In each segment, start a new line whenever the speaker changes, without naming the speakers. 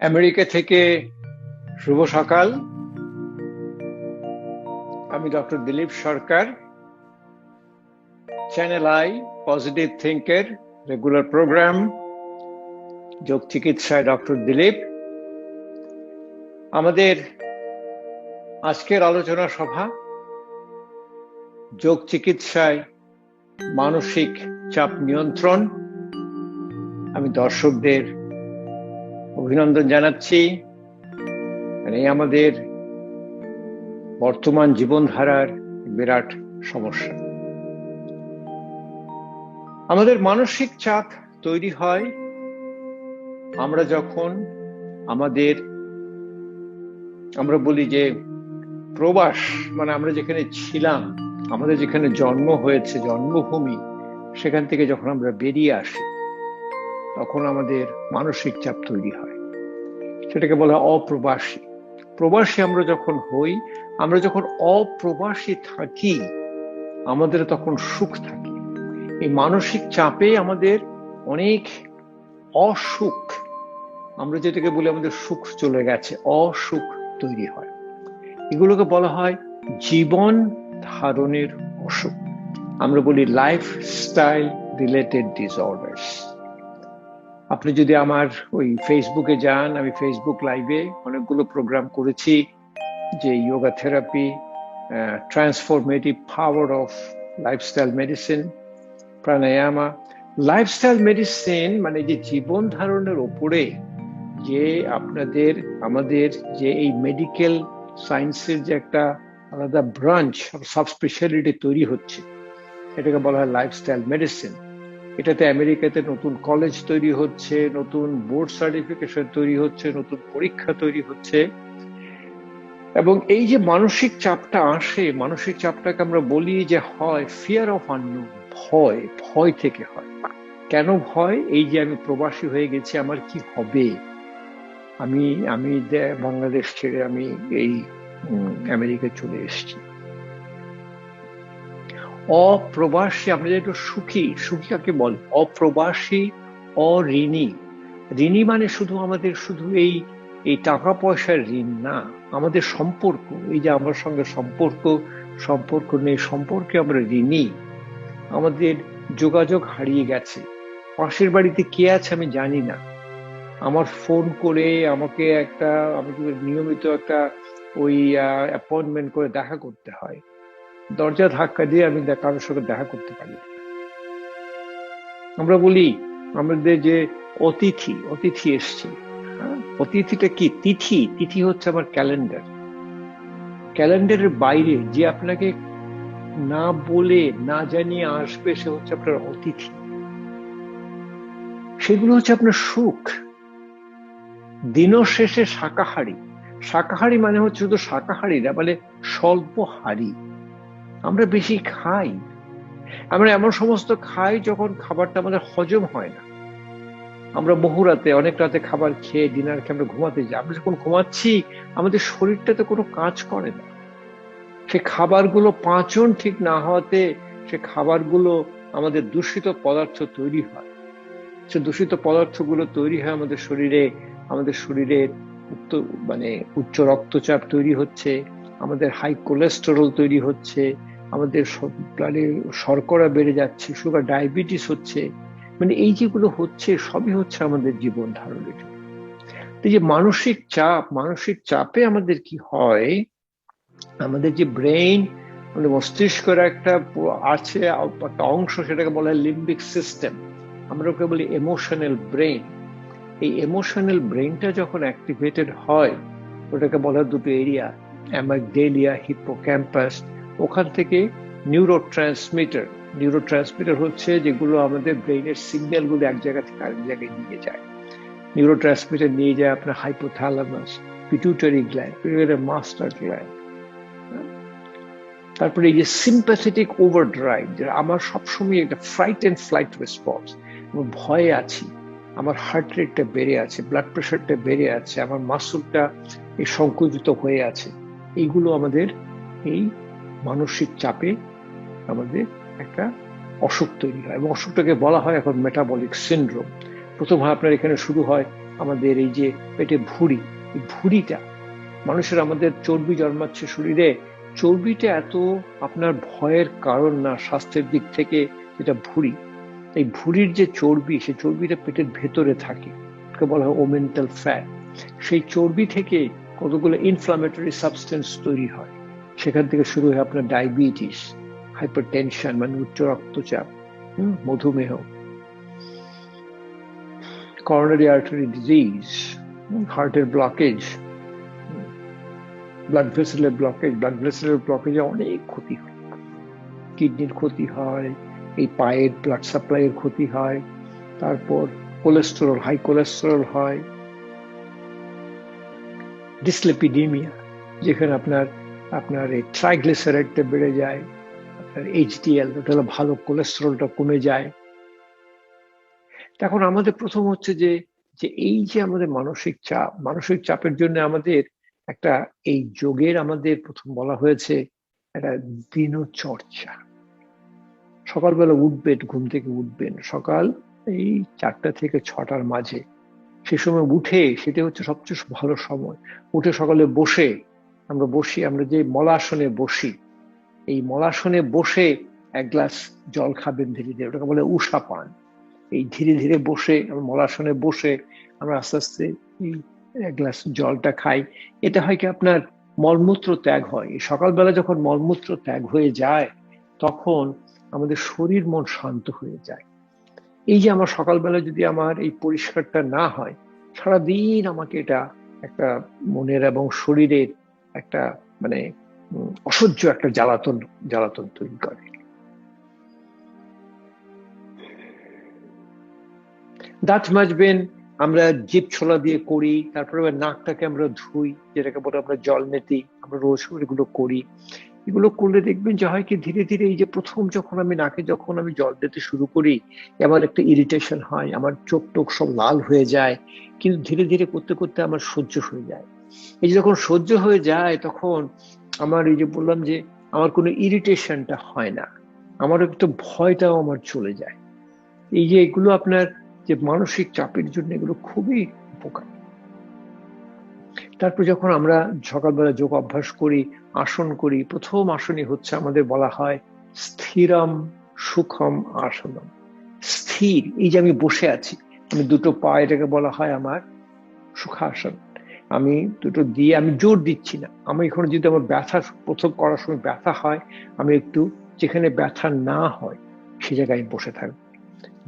America থেকে শুভ সকাল। আমি doctor Dilip Sarkar, channel I positive থিঙ্কের রেগুলার প্রোগ্রাম যোগ চিকিৎসায় ডক্টর দিলীপ। আমাদের আজকের আলোচনা সভা যোগ চিকিৎসায় মানসিক চাপ নিয়ন্ত্রণ। আমি দর্শকদের অভিনন্দন জানাচ্ছি। এই আমাদের বর্তমান জীবনধারার বিরাট সমস্যা। আমাদের মানসিক চাপ তৈরি হয় আমরা যখন আমরা বলি যে প্রবাস, মানে আমরা যেখানে ছিলাম, আমাদের যেখানে জন্ম হয়েছে, জন্মভূমি, সেখান থেকে যখন আমরা বেরিয়ে আসি তখন আমাদের মানসিক চাপ তৈরি হয়। সেটাকে বলা হয় অপ্রবাসী। প্রবাসী আমরা যখন হই, আমরা যখন অপ্রবাসী থাকি, আমাদের তখন সুখ থাকে। এই মানসিক চাপে আমাদের অনেক অসুখ, আমরা যেটাকে বলি আমাদের সুখ চলে গেছে, অসুখ তৈরি হয়। এগুলোকে বলা হয় জীবন ধারণের অসুখ। আমরা বলি লাইফস্টাইল রিলেটেড ডিসঅর্ডার্স। আপনি যদি আমার ওই ফেসবুকে যান, আমি ফেসবুক লাইভে অনেকগুলো প্রোগ্রাম করেছি, যে yoga therapy, transformative power of lifestyle medicine, pranayama. Lifestyle medicine মানে যে জীবন ধারণের ওপরে যে আমাদের যে এই মেডিকেল সায়েন্সের যে একটা আলাদা ব্রাঞ্চ, সাব স্পেশালিটি তৈরি হচ্ছে, এটাকে বলা হয় লাইফস্টাইল মেডিসিন। এটাতে আমেরিকাতে নতুন কলেজ তৈরি হচ্ছে, নতুন বোর্ড সার্টিফিকেশন তৈরি হচ্ছে, নতুন পরীক্ষা তৈরি হচ্ছে। এবং এই যে মানসিক চাপটা আসে, মানসিক চাপটাকে আমরা বলি যে হয় ফিয়ার অফ আননোন, ভয় থেকে হয়। কেন ভয়? এই যে আমি প্রবাসী হয়ে গেছি, আমার কি হবে, আমি বাংলাদেশ ছেড়ে আমি এই আমেরিকা চলে এসেছি। অপ্রবাসী, আমরা যেটা সুখী কাকে বলে? অপ্রবাসী, অঋণী। ঋণী মানে শুধু এই টাকা পয়সার ঋণ না, আমাদের সম্পর্ক, এই যে আমার সঙ্গে সম্পর্ক নেই, সম্পর্কে আমরা ঋণী। আমাদের যোগাযোগ হারিয়ে গেছে। পাশের বাড়িতে কে আছে আমি জানি না। আমার ফোন করে আমাকে নিয়মিত একটা ওই অ্যাপয়েন্টমেন্ট করে দেখা করতে হয়। দরজা ধাক্কা দিয়ে আমি কারোর সঙ্গে দেখা করতে পারি। আমরা বলি আমাদের যে অতিথি এসছে। অতিথিটা কি? তিথি হচ্ছে আমার ক্যালেন্ডারের বাইরে যে আপনাকে না বলে না জানিয়ে আসবে, সে হচ্ছে আপনার অতিথি। সেগুলো হচ্ছে আপনার সুখ। দিনও শেষে শাকাহারী মানে হচ্ছে শুধু শাকাহারী না, মানে স্বল্পহারী। আমরা বেশি খাই, আমরা এমন সমস্ত খাই যখন খাবারটা আমাদের হজম হয় না। আমরা অনেক রাতে খাবার খেয়ে, ডিনার খেয়ে আমরা ঘুমাতে যাই। আমরা যখন ঘুমাচ্ছি, আমাদের শরীরটাতে কোনো কাজ করে না। সে খাবারগুলো পাচন ঠিক না হওয়াতে সে খাবারগুলো আমাদের দূষিত পদার্থ তৈরি হয়। সে দূষিত পদার্থগুলো তৈরি হয় আমাদের শরীরের উচ্চ রক্তচাপ তৈরি হচ্ছে, আমাদের হাই কোলেস্টেরল তৈরি হচ্ছে, আমাদের শর্করা বেড়ে যাচ্ছে, সুগার, ডায়াবেটিস হচ্ছে। মানে এই যেগুলো হচ্ছে, সবই হচ্ছে আমাদের জীবন ধারণের। এই যে মানসিক চাপে আমাদের কি হয়, আমাদের যে ব্রেইন, মানে মস্তিষ্কের একটা আছে একটা অংশ, সেটাকে বলা হয় লিম্বিক সিস্টেম। আমরা ওকে বলি ইমোশনাল ব্রেইন। এই ইমোশনাল ব্রেইনটা যখন অ্যাক্টিভেটেড হয়, ওটাকে বলা হয় দুটো এরিয়া, অ্যামাগডেলিয়া, হিপোক্যাম্পাস। ওখান থেকে নিউরোট্রান্সমিটার হচ্ছে যেগুলো আমাদের ব্রেইনের সিগন্যালগুলো এক জায়গা থেকে আরেক জায়গায় নিয়ে যায়। নিউরোট্রান্সমিটার নিয়ে যায় আপনার hypothalamus, pituitary gland, master gland. তারপরে এই যে সিম্প্যাথেটিক ওভারড্রাইভ, যেটা আমার সবসময় একটা ফ্রাইট অ্যান্ড ফ্লাইট রেসপন্স। আমি ভয়ে আছি, আমার হার্ট রেটটা বেড়ে আছে, ব্লাড প্রেশারটা বেড়ে আছে, আমার মাসলটা সংকুচিত হয়ে আছে। এইগুলো আমাদের এই মানসিক চাপে আমাদের একটা অসুখ তৈরি হয়, এবং অসুখটাকে বলা হয় এখন মেটাবলিক সিন্ড্রোম। প্রথম হয় আপনার এখানে শুরু হয় আমাদের এই যে পেটে ভুঁড়ি, এই ভুঁড়িটা মানুষের, আমাদের চর্বি জন্মাচ্ছে শরীরে, চর্বিটা এত আপনার ভয়ের কারণ না স্বাস্থ্যের দিক থেকে, যেটা ভুঁড়ি। এই ভুঁড়ির যে চর্বি, সেই চর্বিটা পেটের ভেতরে থাকে, বলা হয় ওমেন্টাল ফ্যাট। সেই চর্বি থেকে কতগুলো ইনফ্লামেটরি সাবস্টেন্স তৈরি হয়, সেখান থেকে শুরু হয় আপনার ডায়াবেটিস, হাইপারটেনশন মানে উচ্চ রক্তচাপ, মধুমেহ, করোনারি আর্টারি ডিজিজ, হার্টের ব্লকেজ, ব্লাড ভেসেলের ব্লকেজ। ব্লাড ভেসেলের ব্লকেজে অনেক ক্ষতি হয়, কিডনির ক্ষতি হয়, এই পায়ের ব্লাড সাপ্লাইয়ের ক্ষতি হয়, তারপর কোলেস্টেরল, হাই কোলেস্টেরল হয়, ডিসলিপিডিমিয়া, যেখানে আপনার আপনার এই ট্রাইগ্লিসারাইডটা বেড়ে যায়, আপনার এইচডিএল, ওটা হলো ভালো কোলেস্টেরলটা কমে যায়। এখন আমাদের প্রথম হচ্ছে যে যে এই যে আমাদের মানসিক চাপ, মানসিক চাপের জন্য আমাদের একটা, এই যোগের আমাদের প্রথম বলা হয়েছে একটা দিনচর্চা। সকালবেলা উঠবেন, ঘুম থেকে উঠবেন সকাল এই 4টা থেকে 6টার মাঝে, সে সময় উঠে, সেটা হচ্ছে সবচেয়ে ভালো সময়। উঠে সকালে বসে, আমরা যে মলাসনে বসি, এই মলাসনে বসে 1 গ্লাস জল খাবেন ধীরে ধীরে, ওটাকে বলে উষা পান। এই ধীরে ধীরে বসে, মলাসনে বসে আমরা আস্তে আস্তে এই 1 গ্লাস জলটা খাই। এটা হয় কি, আপনার মলমূত্র ত্যাগ হয়। সকালবেলা যখন মলমূত্র ত্যাগ হয়ে যায়, তখন আমাদের শরীর মন শান্ত হয়ে যায়। এই যে আমার সকালবেলা যদি আমার এই পরিষ্কারটা না হয়, সারাদিন আমাকে এটা একটা মনের এবং শরীরের একটা মানে অসহ্য একটা জ্বালাতন জ্বালাতন তৈরি করে। দাঁত মাজবেন, আমরা জিভ ছোলা দিয়ে করি, তারপরে নাকটাকে আমরা ধুই, যেটাকে বলে আমরা জল নেতি, আমরা রোজ এগুলো করি। এগুলো করলে দেখবেন যে হয় কি, ধীরে ধীরে এই যে প্রথম যখন আমি নাকে যখন আমি জল দিতে শুরু করি, আমার একটা ইরিটেশন হয়, আমার চোখ টোক সব লাল হয়ে যায়, কিন্তু ধীরে ধীরে করতে করতে আমার সহ্য হয়ে যায়। এই যে যখন সহ্য হয়ে যায়, তখন আমার এই যে বললাম যে আমার কোনো ইরিটেশনটা হয় না, আমার একটু ভয়টাও আমার চলে যায়। এই যে এগুলো আপনার যে মানসিক চাপের জন্য এগুলো খুবই উপকার। তারপর যখন আমরা সকালবেলা যোগ অভ্যাস করি, আসন করি, প্রথম আসনই হচ্ছে আমাদের বলা হয় স্থিরম সুখম আসনম। স্থির, এই যে আমি বসে আছি, আমি দুটো পা, এটাকে বলা হয় আমার সুখাসন। আমি দুটো দিয়ে, আমি জোর দিচ্ছি না। আমি এখন যদি আমার ব্যথা প্রথম করার সময় ব্যথা হয়, আমি একটু যেখানে ব্যথা না হয় সে জায়গায় বসে থাকবো।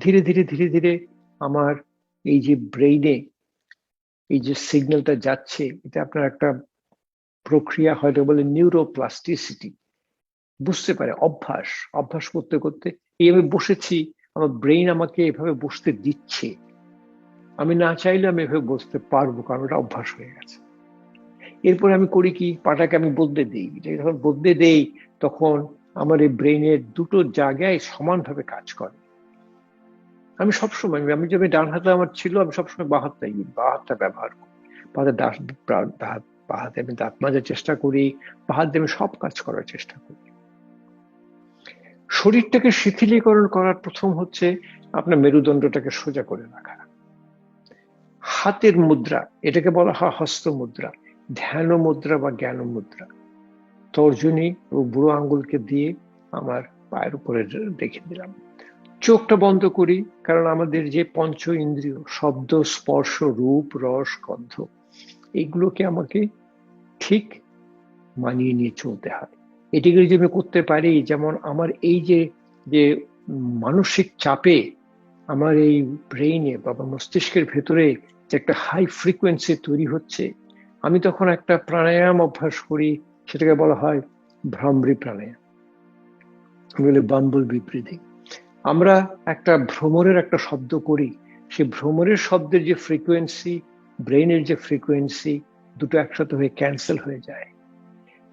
ধীরে ধীরে ধীরে ধীরে আমার এই যে ব্রেইনে এই যে সিগন্যালটা যাচ্ছে, এটা আপনার একটা প্রক্রিয়া, হয়তো বলে নিউরোপ্লাস্টিসিটি, বুঝতে পারে অভ্যাস। অভ্যাস করতে করতে এই আমি বসেছি, আমার ব্রেইন আমাকে এভাবে বসতে দিচ্ছে, আমি না চাইলে আমি এভাবে বসতে পারবো, কারণ এটা অভ্যাস হয়ে গেছে। এরপরে আমি করি কি, পাটাকে আমি বদলে দিই। যখন বদলে দেই, তখন আমার এই ব্রেইনের দুটো জায়গায় সমানভাবে কাজ করে। আমি সবসময়, আমি যখন ডান হাতে আমার ছিল, আমি সবসময় বাঁ হাতটা ব্যবহার করি। বাঁ হাতে আমি দাঁত মাজার চেষ্টা করি, বাঁ হাত দিয়ে আমি সব কাজ করার চেষ্টা করি। শরীরটাকে শিথিলীকরণ করার প্রথম হচ্ছে আপনার মেরুদণ্ডটাকে সোজা করে রাখা। হাতের মুদ্রা, এটাকে বলা হয় হস্ত মুদ্রা, ধ্যান মুদ্রা বা জ্ঞান মুদ্রা। তর্জনী ও বুড়ো আঙ্গুলকে দিয়ে আমার পায়ের উপরে রেখে দিলাম। চোখটা বন্ধ করি, কারণ আমাদের যে পঞ্চ ইন্দ্রিয়, শব্দ, স্পর্শ, রূপ, রস, গন্ধ, এইগুলোকে আমাকে ঠিক মানিয়ে নিয়ে চলতে হয়। এটিকে যদি আমি করতে পারি, যেমন আমার এই যে যে মানসিক চাপে আমার এই ব্রেইনে বা মস্তিষ্কের ভেতরে যে একটা হাই ফ্রিকোয়েন্সি তৈরি হচ্ছে, আমি তখন একটা প্রাণায়াম অভ্যাস করি, সেটাকে বলা হয় ভ্রামরি প্রাণায়াম, বলে বাম্বল বিবৃতি। আমরা একটা ভ্রমরের একটা শব্দ করি, সেই ভ্রমরের শব্দের যে ফ্রিকোয়েন্সি, ব্রেইনের যে ফ্রিকোয়েন্সি, দুটো একসাথে হয়ে ক্যান্সেল হয়ে যায়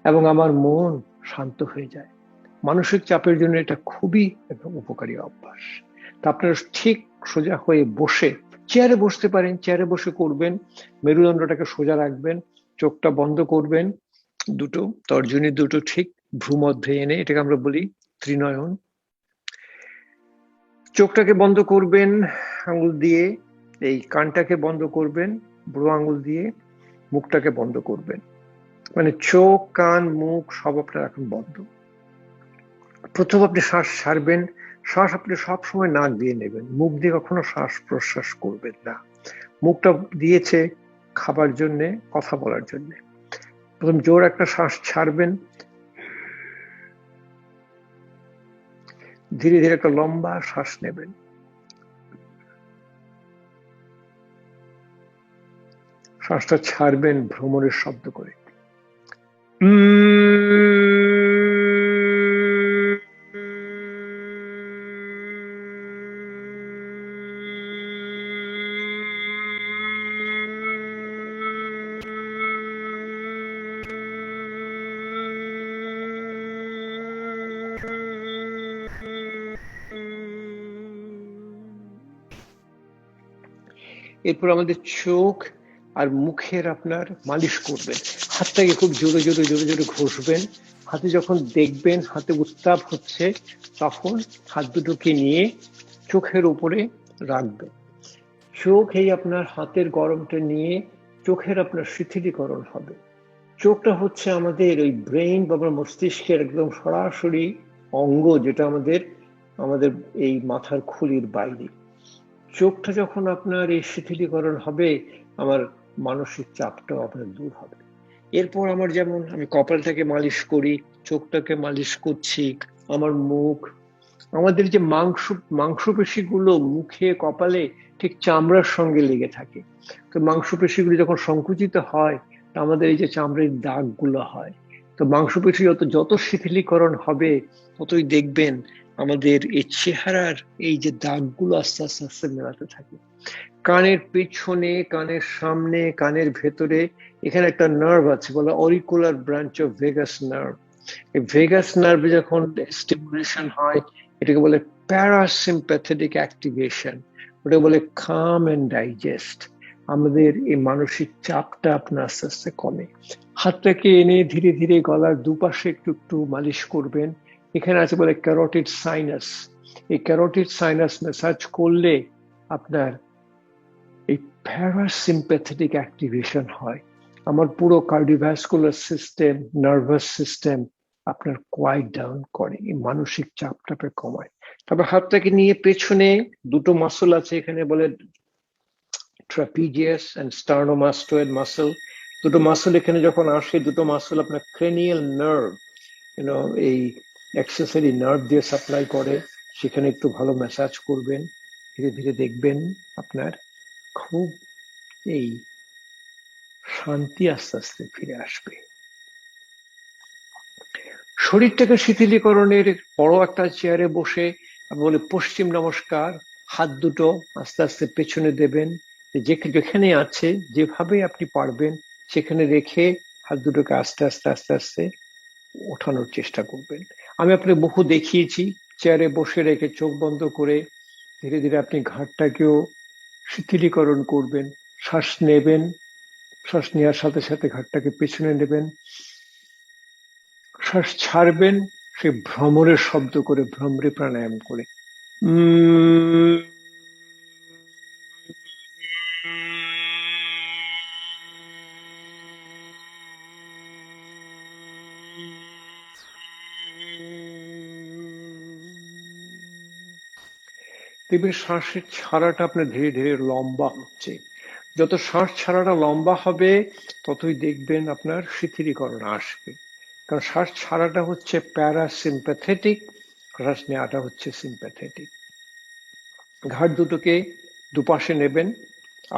এবং আমার মন শান্ত হয়ে যায়। মানসিক চাপের জন্য এটা খুবই একটা উপকারী অভ্যাস। তা আপনারা ঠিক সোজা হয়ে বসে, চেয়ারে বসতে পারেন, চেয়ারে বসে করবেন, মেরুদণ্ডটাকে সোজা রাখবেন, চোখটা বন্ধ করবেন, দুটো তর্জনী দুটো ঠিক ভ্রূমধ্যে এনে, এটাকে আমরা বলি ত্রিনয়ন। চোখটাকে বন্ধ করবেন আঙ্গুল দিয়ে, এই কানটাকে বন্ধ করবেন বুড়ো আঙুল দিয়ে, মুখটাকে বন্ধ করবেন, মানে চোখ কান মুখ সব আপনার এখন বন্ধ। প্রথম আপনি শ্বাস ছাড়বেন, শ্বাস আপনি সবসময় নাক দিয়ে নেবেন, মুখ দিয়ে কখনো শ্বাস প্রশ্বাস করবেন না। মুখটা দিয়েছে খাবার জন্য, কথা বলার জন্য। প্রথম জোর একটা শ্বাস ছাড়বেন, ধীরে ধীরে একটা লম্বা শ্বাস নেবেন, শ্বাসটা ছাড়বেন ভ্রমণের শব্দ করে। এরপর আমাদের চোখ আর মুখের আপনার মালিশ করবেন। হাতটাকে খুব জোরে জোরে জোরে জোরে ঘষবেন। হাতে যখন দেখবেন হাতে উত্তাপ হচ্ছে, তখন হাত দুটোকে নিয়ে চোখের উপরে রাখবেন। চোখ এই আপনার হাতের গরমটা নিয়ে চোখের আপনার শিথিলীকরণ হবে। চোখটা হচ্ছে আমাদের ওই ব্রেইন বা মস্তিষ্কের একদম সরাসরি অঙ্গ, যেটা আমাদের আমাদের এই মাথার খুলির বাইরে। চোখটা যখন আপনার এই শিথিলীকরণ হবে, আমার মানসিক চাপটাও আপনার দূর হবে। এরপর আমার যেমন আমি কপালটাকে মালিশ করি, চোখটাকে মালিশ করছি, আমার মুখ, আমাদের যে মাংসপেশিগুলো মুখে কপালে ঠিক চামড়ার সঙ্গে লেগে থাকে। তো মাংসপেশিগুলো যখন সংকুচিত হয়, আমাদের এই যে চামড়ার দাগগুলো হয়। তো মাংসপেশি যত শিথিলীকরণ হবে, ততই দেখবেন আমাদের এই চেহারার এই যে দাগগুলো আস্তে আস্তে আস্তে মেলাতে থাকে। কানের পেছনে, কানের সামনে, কানের ভেতরে এখানে একটা নার্ভ আছে, বলে auricular branch of vagus nerve. এই ভেগাস নার্ভে যখন স্টিমুলেশন হয়, এটাকে বলে প্যারাসিম্প্যাথেটিক অ্যাক্টিভেশন, ওটা বলে কাম এন্ড ডাইজেস্ট। আমাদের এই মানসিক চাপটা আপনার আস্তে আস্তে কমে। হাতটাকে এনে ধীরে ধীরে গলার দুপাশে একটু একটু মালিশ করবেন। এখানে আছে বলে ক্যারোটিড সাইনাস। এই ক্যারোটিড সাইনাস ম্যাসাজ করলে আপনার এই প্যারাসিম্প্যাথেটিক অ্যাক্টিভেশন হয়। আমার পুরো কার্ডিওভাস্কুলার সিস্টেম, নার্ভাস সিস্টেম আপনার কোয়াইট ডাউন করে, এই মানসিক চাপটাকে কমায়। তারপর হাতটাকে নিয়ে পেছনে দুটো মাসল আছে, এখানে বলে ট্রাপিজিয়াস এন্ড স্টার্নোমাস্টোয়েড মাসল। দুটো মাসল এখানে যখন আসে, দুটো মাসল আপনার ক্রেনিয়াল নার্ভ, এই অ্যাক্সেসরি নার্ভ দিয়ে সাপ্লাই করে, সেখানে একটু ভালো ম্যাসাজ করবেন। ধীরে ধীরে দেখবেন আপনার খুব এই শান্তি আস্তে আস্তে ফিরে আসবে। শরীরটাকে শিথিলীকরণের বড় একটা চেয়ারে বসে বলে পশ্চিম নমস্কার, হাত দুটো আস্তে আস্তে পেছনে দেবেন, যেখানে আছে যেভাবে আপনি পারবেন সেখানে রেখে হাত দুটোকে আস্তে আস্তে আস্তে আস্তে ওঠানোর চেষ্টা করবেন। আমি আপনাকে বহু দেখিয়েছি, চেয়ারে বসে রেখে চোখ বন্ধ করে ধীরে ধীরে আপনি ঘাড়টাকেও শিথিলীকরণ করবেন। শ্বাস নেবেন, শ্বাস নেওয়ার সাথে সাথে ঘাড়টাকে পেছনে নেবেন, শ্বাস ছাড়বেন সে ভ্রমরের শব্দ করে, ভ্রমরে প্রাণায়াম করে। দেখবেন শ্বাসের ছাড়াটা আপনার ধীরে ধীরে লম্বা হচ্ছে। যত শ্বাস ছাড়াটা লম্বা হবে, ততই দেখবেন আপনার শিথিলীকরণ আসবে। কারণ শ্বাস ছাড়াটা হচ্ছে প্যারাসিম্প্যাথেটিক, শ্বাস নেওয়াটা হচ্ছে সিম্প্যাথেটিক। ঘাড় দুটোকে দুপাশে নেবেন,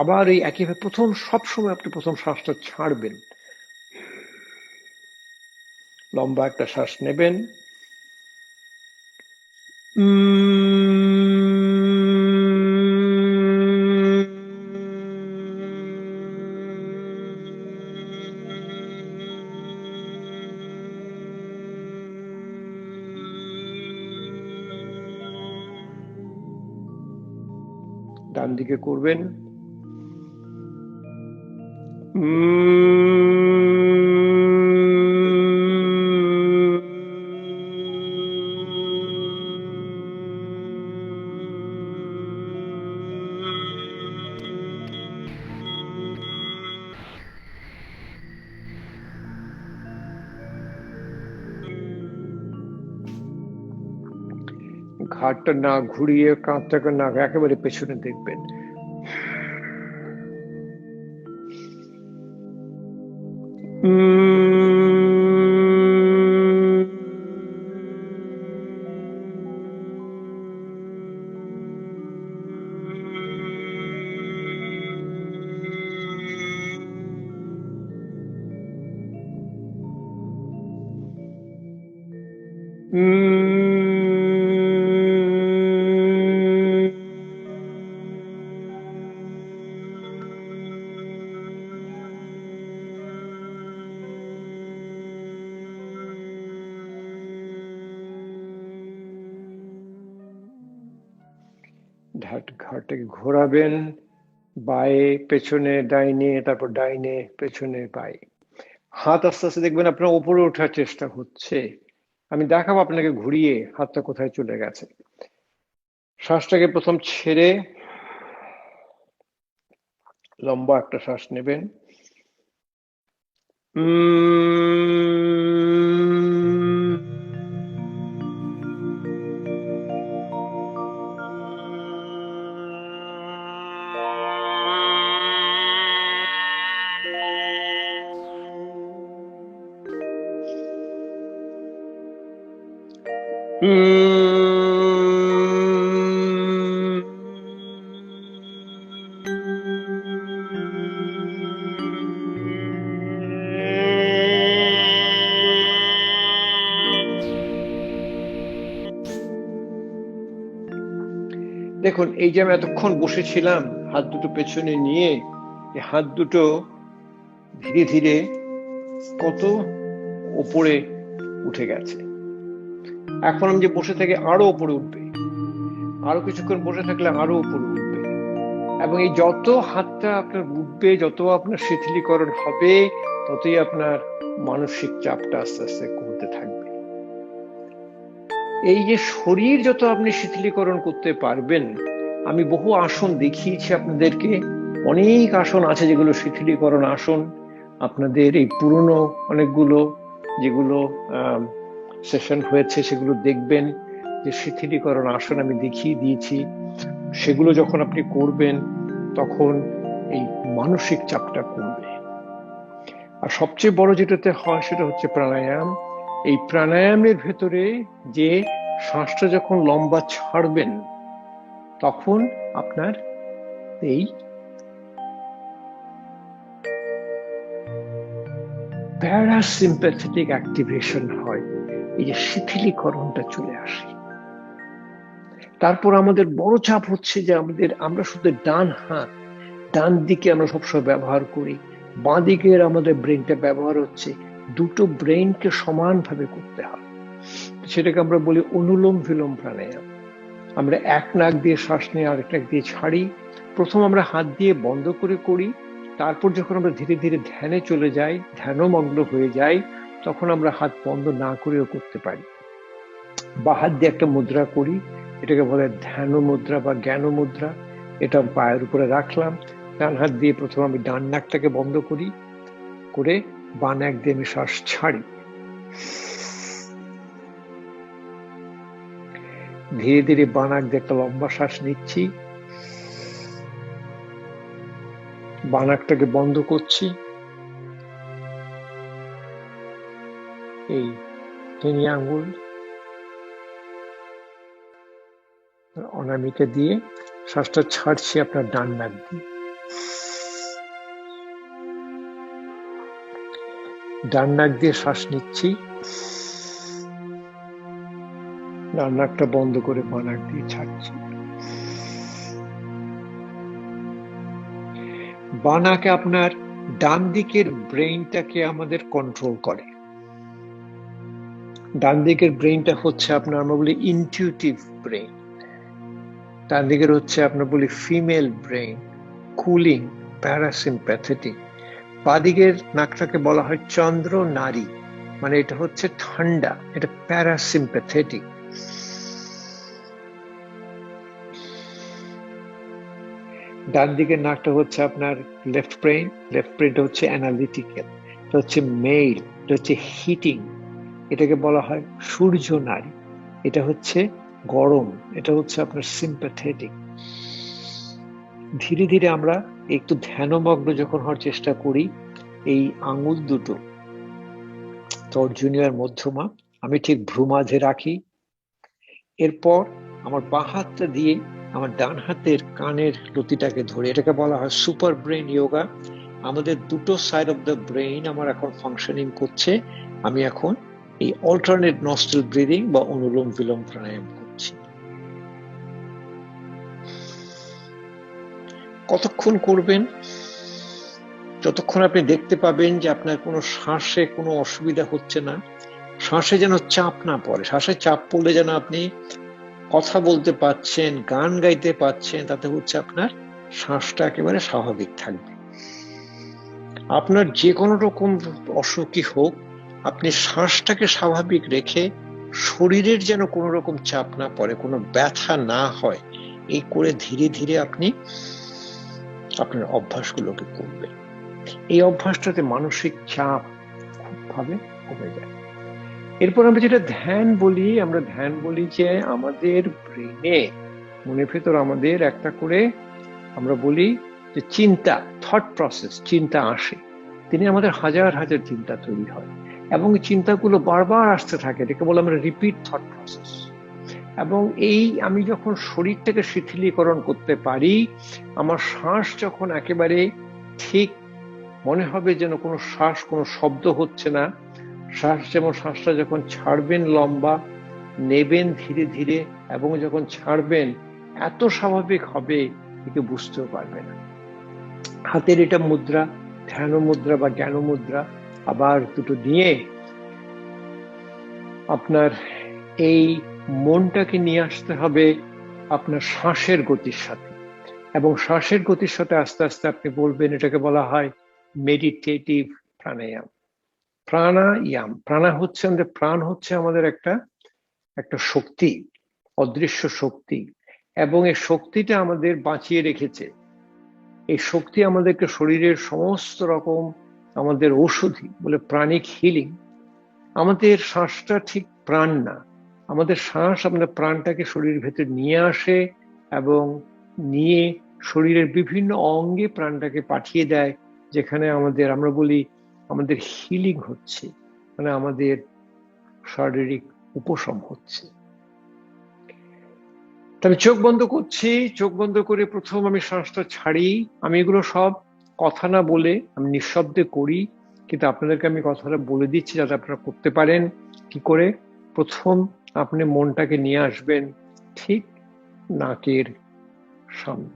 আবার এই একইভাবে সবসময় আপনি প্রথম শ্বাসটা ছাড়বেন, লম্বা একটা শ্বাস নেবেন, ডান দিকে করবেন, ঘাড়টা না ঘুরিয়ে, কাঁধটাকে না একেবারে পেছনে দেখবেন। ঘাড়টাকে ঘোরাবেন, বায়ে পেছনে ডাইনে, তারপর ডাইনে পেছনে বায়ে। হাত আস্তে আস্তে দেখবেন আপনার উপরে ওঠার চেষ্টা হচ্ছে। আমি দেখাবো আপনাকে ঘুরিয়ে হাতটা কোথায় চলে গেছে। শ্বাসটাকে প্রথম ছেড়ে লম্বা একটা শ্বাস নেবেন। দেখুন, এই যে আমি এতক্ষণ বসেছিলাম হাত দুটো পেছনে নিয়ে, এই হাত দুটো ধীরে ধীরে কত উপরে উঠে গেছে। এখন আমি যে বসে থেকে আরো উপরে উঠবে, আরো কিছুক্ষণ বসে থাকলে আরো উপরে উঠবে, এবং এই যত হাতটা আপনার উঠবে, যত আপনার শিথিলীকরণ হবে, ততই আপনার মানসিক চাপটা আস্তে আস্তে কমতে থাকবে। এই যে শরীর যত আপনি শিথিলীকরণ করতে পারবেন, আমি বহু আসন দেখিয়েছি আপনাদেরকে, অনেক আসন আছে যেগুলো শিথিলীকরণ আসন। আপনাদের এই পুরনো অনেকগুলো যেগুলো সেশন হয়েছে সেগুলো দেখবেন, যে শিথিলীকরণ আসন আমি দেখিয়ে দিয়েছি। সেগুলো যখন আপনি করবেন তখন এই মানসিক চাপটা কমবে। আর সবচেয়ে বড় যেটাতে হয় সেটা হচ্ছে প্রাণায়াম। এই প্রাণায়ামের ভেতরে যে শ্বাসটা যখন লম্বা ছাড়বেন, তখন আপনার এই প্যারাসিম্প্যাথেটিক অ্যাক্টিভেশন হয়, এই যে শিথিলীকরণটা চলে আসে। তারপর আমাদের বড় চাপ হচ্ছে যে আমরা শুধু ডান দিকে আমরা সবসময় ব্যবহার করি, বাঁ দিকের আমাদের ব্রেনটা ব্যবহার হচ্ছে। দুটো ব্রেনকে সমানভাবে করতে হয়, সেটাকে আমরা বলি অনুলোম বিলোম প্রাণায়াম। আমরা এক নাক দিয়ে শ্বাস নিয়ে আরেক নাক দিয়ে ছাড়ি। প্রথম আমরা হাত দিয়ে বন্ধ করে করি, তারপর যখন আমরা ধীরে ধীরে ধ্যানে চলে যাই, ধ্যানমগ্ন হয়ে যাই, তখন আমরা হাত বন্ধ না করেও করতে পারি। বা হাত দিয়ে একটা মুদ্রা করি, এটাকে বলে ধ্যান মুদ্রা বা জ্ঞান মুদ্রা। এটা পায়ের উপরে রাখলাম, ডান হাত দিয়ে প্রথম আমি ডান নাকটাকে বন্ধ করি, করে বাঁ নাক দিয়ে আমি শ্বাস ছাড়ি। ধীরে ধীরে বাঁ নাক দিয়ে একটা লম্বা শ্বাস নিচ্ছি, বাঁ নাকটাকে বন্ধ করছি। এই তিন আঙ্গুল অনামিকা দিয়ে শ্বাসটা ছাড়ছি আপনার ডান নাক দিয়ে। ডান নাক দিয়ে শ্বাস নিচ্ছি, ডান নাকটা বন্ধ করে বাঁ নাক দিয়ে ছাড়ছি। বাঁ নাকে আপনার ডান দিকের ব্রেইনটাকে আমাদের কন্ট্রোল করে। ডান দিকের ব্রেইনটা হচ্ছে আপনার, আমরা বলি ইনটিউটিভ ব্রেইন। ডান দিকের হচ্ছে আপনার বলি ফিমেল ব্রেইন, কুলিং, প্যারাসিম্প্যাথেটিক। বাঁ দিকের নাকটাকে বলা হয় চন্দ্র নারী, মানে এটা হচ্ছে ঠান্ডা, এটা প্যারাসিম্প্যাথেটিক। ডান দিকের নাকটা হচ্ছে আপনার লেফট ব্রেইন, লেফট ব্রেইনটা হচ্ছে অ্যানালিটিক্যাল, এটা হচ্ছে মেল, এটা হচ্ছে হিটিং, এটাকে বলা হয় সূর্য নারী, এটা হচ্ছে গরম, এটা হচ্ছে আপনার সিম্প্যাথেটিক। ধীরে ধীরে আমরা একটু ধ্যানমগ্ন যখন হওয়ার চেষ্টা করি, এই আঙুল দুটো তর্জনী আর মধ্যমা আমি ঠিক ভ্রু মাঝে রাখি। এরপর আমার বাঁ হাতটা দিয়ে আমার ডান হাতের কানের লতিটাকে ধরে, এটাকে বলা হয় সুপার ব্রেন যোগা। আমাদের দুটো সাইড অফ দ্য ব্রেইন আমার এখন ফাংশনিং করছে। আমি এখন এই অল্টারনেট নস্ট্রাল ব্রিদিং বা অনুলোম বিলোম প্রাণায়াম করছি। কতক্ষণ করবেন? যতক্ষণ আপনি দেখতে পাবেন যে আপনার কোনো শ্বাসে কোনো অসুবিধা হচ্ছে না, শ্বাসে যেন চাপ না পড়ে। শ্বাসে চাপ পড়লে যেন আপনি কথা বলতে পারছেন, গান গাইতে পারছেন, তাতে হচ্ছে আপনার শ্বাসটা একেবারে স্বাভাবিক থাকবে। আপনার যে কোনো রকম অসুখই হোক, আপনি শ্বাসটাকে স্বাভাবিক রেখে শরীরের যেন কোনো রকম চাপ না পড়ে, কোনো ব্যথা না হয়, এই করে ধীরে ধীরে আপনি আপনার অভ্যাসগুলোকে করবেন। এই অভ্যাসটাতে মানসিক চাপ খুবভাবে কমে যায়। এরপর আমরা যেটা ধ্যান বলি, আমরা ধ্যান বলি যে আমাদের ব্রেনে, মনের ভেতর আমাদের একটা করে আমরা বলি যে চিন্তা, থট প্রসেস, চিন্তা আসে। তিনি আমাদের হাজার হাজার চিন্তা তৈরি হয় এবং চিন্তাগুলো বারবার আসতে থাকে, এটাকে বলে আমরা রিপিট থট প্রসেস। এবং এই আমি যখন শরীরটাকে শিথিলীকরণ করতে পারি, আমার শ্বাস যখন একেবারে ঠিক মনে হবে যেন কোনো শ্বাস, কোনো শব্দ হচ্ছে না, শ্বাস যেমন শ্বাসটা যখন ছাড়বেন লম্বা, নেবেন ধীরে ধীরে, এবং যখন ছাড়বেন এত স্বাভাবিক হবে একে বুঝতেও পারবে না। হাতের এটা মুদ্রা, ধ্যান মুদ্রা বা জ্ঞান মুদ্রা। আবার দুটো নিয়ে আপনার এই মনটাকে নিয়ে আসতে হবে আপনার শ্বাসের গতির সাথে, এবং শ্বাসের গতির সাথে আস্তে আস্তে আপনি বলবেন, এটাকে বলা হয় মেডিটেটিভ প্রাণায়াম। প্রাণায়াম, প্রাণা হচ্ছে আমাদের, প্রাণ হচ্ছে আমাদের একটা একটা শক্তি, অদৃশ্য শক্তি, এবং এই শক্তিটা আমাদের বাঁচিয়ে রেখেছে। এই শক্তি আমাদেরকে শরীরের সমস্ত রকম আমাদের ঔষধি বলে প্রাণিক হিলিং। আমাদের শ্বাসটা ঠিক প্রাণ না, আমাদের শ্বাস আমাদের প্রাণটাকে শরীরের ভেতর নিয়ে আসে এবং নিয়ে শরীরের বিভিন্ন অঙ্গে প্রাণটাকে পাঠিয়ে দেয়, যেখানে আমাদের, আমরা বলি আমাদের হিলিং হচ্ছে, মানে আমাদের শারীরিক উপশম হচ্ছে। তাহলে চোখ বন্ধ করছি, চোখ বন্ধ করে প্রথম আমি শ্বাসটা ছাড়ি। আমি এগুলো সব কথা না বলে আমি নিঃশব্দে করি, কিন্তু আপনাদেরকে আমি কথাটা বলে দিচ্ছি যাতে আপনারা করতে পারেন। কি করে? প্রথম আপনি মনটাকে নিয়ে আসবেন ঠিক নাকের সামনে,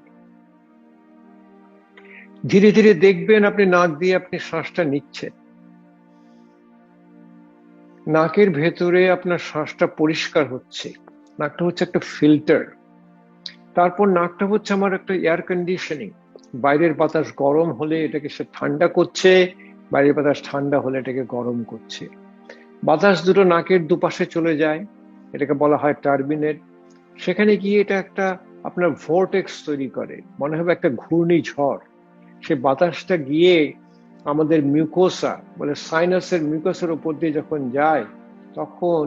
ধীরে ধীরে দেখবেন আপনি নাক দিয়ে আপনি শ্বাসটা নিচ্ছেন, নাকের ভেতরে আপনার শ্বাসটা পরিষ্কার হচ্ছে, নাকটা হচ্ছে একটা ফিল্টার। তারপর নাকটা হচ্ছে আমার একটা এয়ার কন্ডিশনিং, বাইরের বাতাস গরম হলে এটাকে সে ঠান্ডা করছে, বাইরের বাতাস ঠান্ডা হলে এটাকে গরম করছে। বাতাস দুটো নাকের দুপাশে চলে যায়, এটাকে বলা হয় টার্বিনেট। সেখানে গিয়ে এটা একটা আপনার ভোর্টেক্স তৈরি করে, মনে হবে একটা ঘূর্ণিঝড়। সে বাতাসটা গিয়ে আমাদের মিউকোসা বলে সাইনাসের মিউকোসার উপর দিয়ে যখন যায়, তখন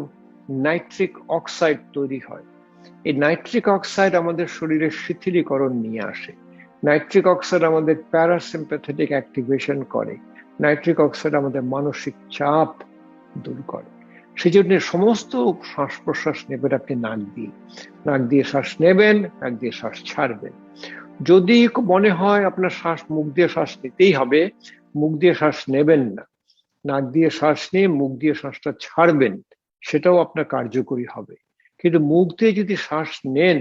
নাইট্রিক অক্সাইড তৈরি হয়। এই নাইট্রিক অক্সাইড আমাদের শরীরের শিথিলীকরণ নিয়ে আসে। নাইট্রিক অক্সাইড আমাদের প্যারাসিম্প্যাথেটিক অ্যাক্টিভেশন করে। নাইট্রিক অক্সাইড আমাদের মানসিক চাপ দূর করে। সেই জন্য সমস্ত শ্বাস প্রশ্বাস নেবেন আপনি নাক দিয়ে, নাক দিয়ে শ্বাস নেবেন, নাক দিয়ে শ্বাস ছাড়বেন। যদি মনে হয় আপনার শ্বাস মুখ দিয়ে শ্বাস নিতেই হবে, মুখ দিয়ে শ্বাস নেবেন না, নাক দিয়ে শ্বাস নিয়ে মুখ দিয়ে শ্বাসটা ছাড়বেন, সেটাও আপনার কার্যকরী হবে। কিন্তু মুখ দিয়ে যদি শ্বাস নেন,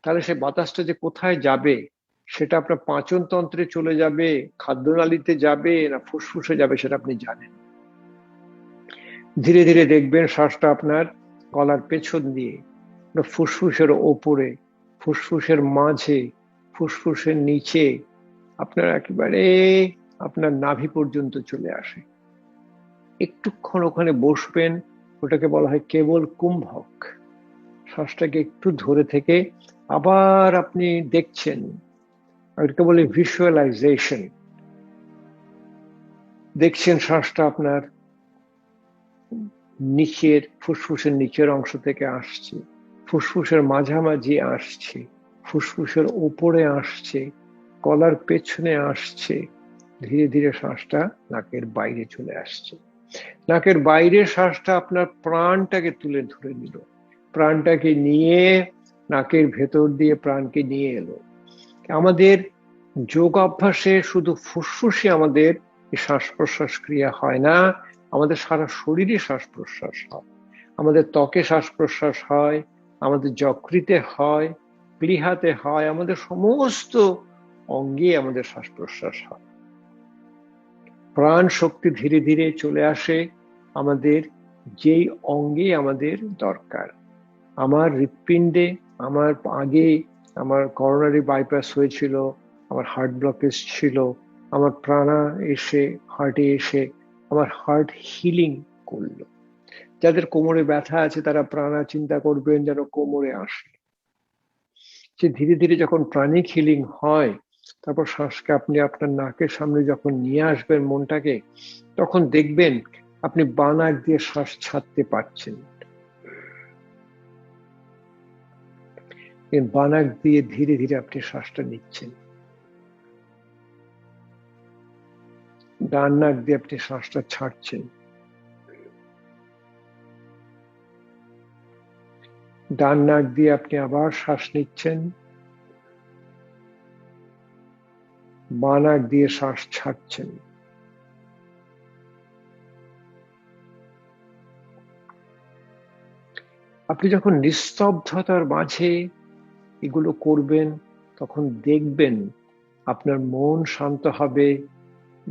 তাহলে সে বাতাসটা যে কোথায় যাবে, সেটা আপনার পাচন তন্ত্রে চলে যাবে, খাদ্যনালীতে যাবে না ফুসফুসে যাবে, সেটা আপনি জানেন। ধীরে ধীরে দেখবেন শ্বাসটা আপনার গলার পেছন দিয়ে, ফুসফুসের ওপরে, ফুসফুসের মাঝে, ফুসফুসের নিচে, আপনার একেবারে আপনার নাভি পর্যন্ত চলে আসে। একটুক্ষণ ওখানে বসবেন, ওটাকে বলা হয় কেবল কুম্ভক। শ্বাসটাকে একটু ধরে থেকে আবার আপনি দেখছেন, ওটাকে বলে ভিজুয়ালাইজেশন। দেখছেন শ্বাসটা আপনার নিচের ফুসফুসের নিচের অংশ থেকে আসছে, ফুসফুসের মাঝামাঝি আসছে, ফুসফুসের উপরে আসছে, গলার পেছনে আসছে, ধীরে ধীরে শ্বাসটা নাকের বাইরে চলে আসছে। নাকের বাইরে শ্বাসটা আপনার প্রাণটাকে তুলে ধরে নিল, প্রাণটাকে নিয়ে নাকের ভেতর দিয়ে প্রাণকে নিয়ে এলো। আমাদের যোগ অভ্যাসে শুধু ফুসফুসে আমাদের শ্বাস প্রশ্বাস ক্রিয়া হয় না, আমাদের সারা শরীরে শ্বাস প্রশ্বাস হয়। আমাদের ত্বকে শ্বাস প্রশ্বাস হয়, আমাদের যকৃতে হয়, প্লীহাতে হয়, আমাদের সমস্ত অঙ্গে আমাদের শ্বাস প্রশ্বাস হয়। প্রাণ শক্তি ধীরে ধীরে চলে আসে আমাদের যেই অঙ্গে আমাদের দরকার। আমার হৃৎপিণ্ডে আমার আগে আমার করোনারি বাইপাস হয়েছিল, আমার হার্ট ব্লকেজ ছিল, আমার প্রাণা এসে হার্টে এসে আমার হার্ট হিলিং করলো। যাদের কোমরে ব্যথা আছে তারা প্রাণা চিন্তা করবেন যেন কোমরে আসে। যে ধীরে ধীরে যখন প্রাণিক হিলিং হয়, তারপর শ্বাসকে আপনি আপনার নাকের সামনে যখন নিয়ে আসবেন মনটাকে, তখন দেখবেন আপনি বাঁ নাক দিয়ে শ্বাস ছাড়তে পারছেন, বাঁ নাক দিয়ে ধীরে ধীরে আপনি শ্বাসটা নিচ্ছেন, ডান নাক দিয়ে আপনি শ্বাসটা ছাড়ছেন, ডান নাক দিয়ে আপনি আবার শ্বাস নিচ্ছেন, বাঁ নাক দিয়ে শ্বাস ছাড়ছেন। আপনি যখন নিস্তব্ধতার মাঝে এগুলো করবেন তখন দেখবেন আপনার মন শান্ত হবে,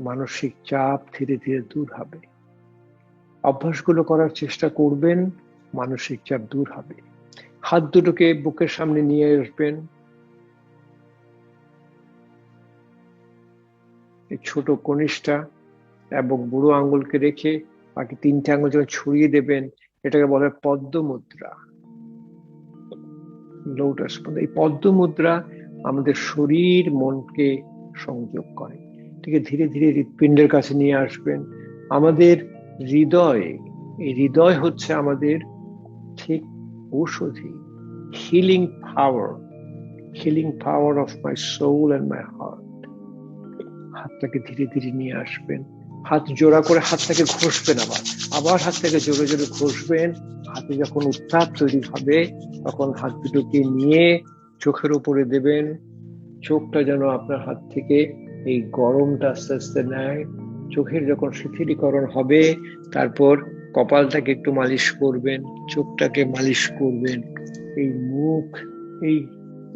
মানসিক চাপ ধীরে ধীরে দূর হবে। অভ্যাসগুলো করার চেষ্টা করবেন, মানসিক চাপ দূর হবে। হাত দুটোকে বুকের সামনে নিয়ে আসবেন, এই ছোট কনিষ্ঠা এবং বুড়ো আঙ্গুলকে রেখে বাকি তিনটে আঙ্গুল যখন ছড়িয়ে দেবেন, এটাকে বলা হয় পদ্ম মুদ্রা, লোটাস। এই পদ্ম মুদ্রা আমাদের শরীর মনকে সংযোগ করে। এটাকে ধীরে ধীরে হৃৎপিণ্ডের কাছে নিয়ে আসবেন। আমাদের হৃদয়, এই হৃদয় হচ্ছে আমাদের ঠিক ঔষধি, healing power of my soul and my heart. হাতটাকে ধীরে ধীরে নিয়ে আসবেন, হাত জোড়া করে হাতটাকে ঘষবেন, আবার হাতটাকে জোরে জোরে ঘষবেন। হাতে যখন উত্তাপ তৈরি হবে তখন হাত দুটোকে নিয়ে চোখের উপরে দেবেন, চোখটা যেন আপনার হাত থেকে এই গরমটা আস্তে আস্তে নেয়। চোখের যখন শিথিলীকরণ হবে তারপর কপালটাকে একটু মালিশ করবেন, চোখটাকে মালিশ করবেন, এই মুখ, এই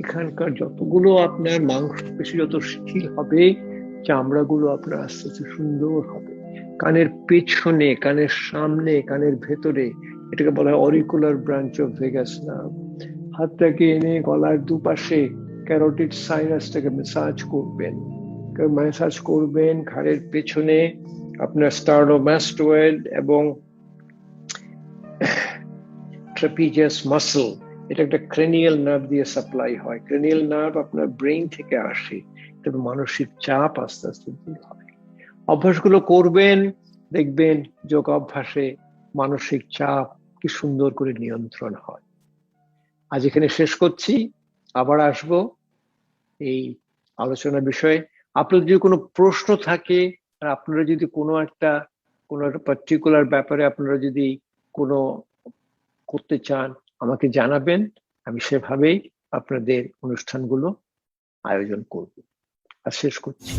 এখানকার যতগুলো আপনার মাংসপেশি যত শিথিল হবে, চামড়াগুলো আপনার আস্তে আস্তে সুন্দর হবে। কানের পেছনে, কানের সামনে, কানের ভেতরে, এটাকে বলা হয় auricular branch of vagus nerve. হাতটাকে এনে গলার দুপাশে ক্যারোটিড সাইনাসটাকে ম্যাসাজ করবেন, ঘাড়ের পেছনে আপনার স্টার্নোমাস্টোয়েড এবং ট্রাপিজিয়াস মাসল, এটা একটা ক্রেনিয়াল নার্ভ দিয়ে সাপ্লাই হয়। ক্রেনিয়াল নার্ভ আপনার ব্রেইন থেকে আসে, তবে মানসিক চাপ আস্তে আস্তে দূর হয়। অভ্যাসগুলো করবেন, দেখবেন যোগ অভ্যাসে মানসিক চাপ কি সুন্দর করে নিয়ন্ত্রণ হয়। আজ এখানে শেষ করছি, আবার আসবো এই আলোচনা বিষয়ে। আপনার যদি কোনো প্রশ্ন থাকে, আর আপনারা যদি কোনো একটা পার্টিকুলার ব্যাপারে আপনারা যদি কোনো করতে চান আমাকে জানাবেন, আমি সেভাবেই আপনাদের অনুষ্ঠানগুলো আয়োজন করব। আর শেষ করছি।